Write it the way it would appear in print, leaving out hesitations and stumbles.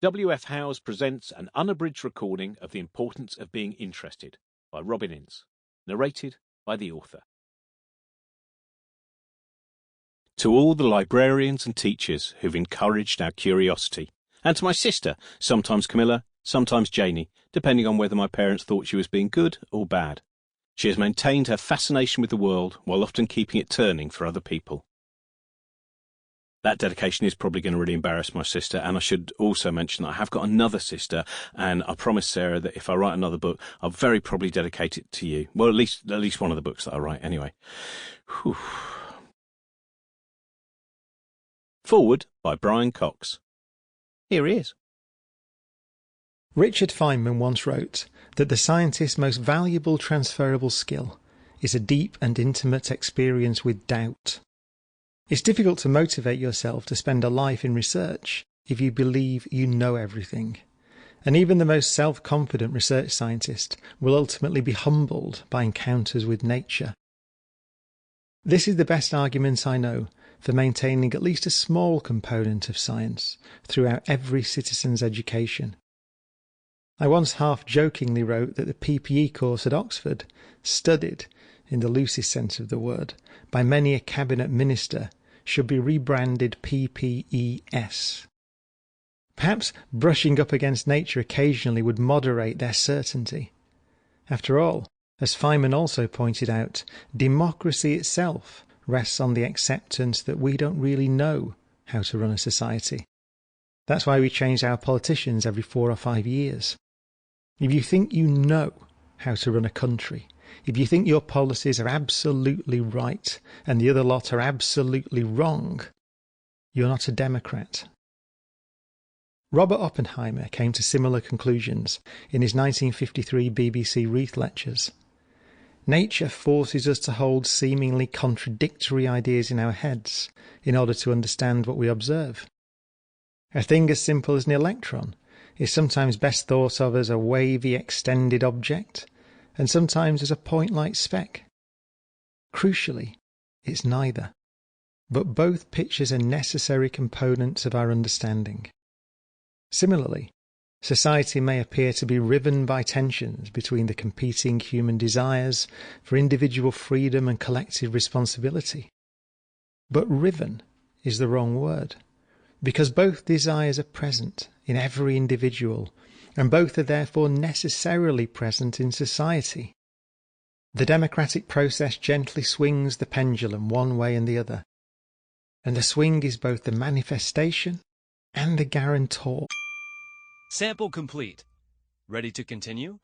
W.F. Howes presents an unabridged recording of The Importance of Being Interested by Robin Ince, narrated by the author. To all the librarians and teachers who've encouraged our curiosity, and to my sister, sometimes Camilla, sometimes Janie, depending on whether my parents thought she was being good or bad. She has maintained her fascination with the world while often keeping it turning for other people. That dedication is probably going to really embarrass my sister, and I should also mention that I have got another sister, and I promised Sarah that if I write another book, I'll very probably dedicate it to you. Well, at least one of the books that I write, anyway. Whew. Forward by Brian Cox. Here he is. Richard Feynman once wrote that the scientist's most valuable transferable skill is a deep and intimate experience with doubt. It's difficult to motivate yourself to spend a life in research if you believe you know everything. And even the most self-confident research scientist will ultimately be humbled by encounters with nature. This is the best argument I know for maintaining at least a small component of science throughout every citizen's education. I once half-jokingly wrote that the PPE course at Oxford, studied, in the loosest sense of the word, by many a cabinet minister, should be rebranded PPES. Perhaps brushing up against nature occasionally would moderate their certainty. After all, as Feynman also pointed out, democracy itself rests on the acceptance that we don't really know how to run a society. That's why we change our politicians every 4 or 5 years. If you think you know how to run a country, if you think your policies are absolutely right and the other lot are absolutely wrong, you're not a Democrat. Robert Oppenheimer came to similar conclusions in his 1953 BBC Reith Lectures. Nature forces us to hold seemingly contradictory ideas in our heads in order to understand what we observe. A thing as simple as an electron is sometimes best thought of as a wavy extended object, and sometimes as a point-light speck. Crucially, it's neither, but both pictures are necessary components of our understanding. Similarly, society may appear to be riven by tensions between the competing human desires for individual freedom and collective responsibility. But riven is the wrong word, because both desires are present in every individual, and both are therefore necessarily present in society. The democratic process gently swings the pendulum one way and the other, and the swing is both the manifestation and the guarantor. Sample complete. Ready to continue?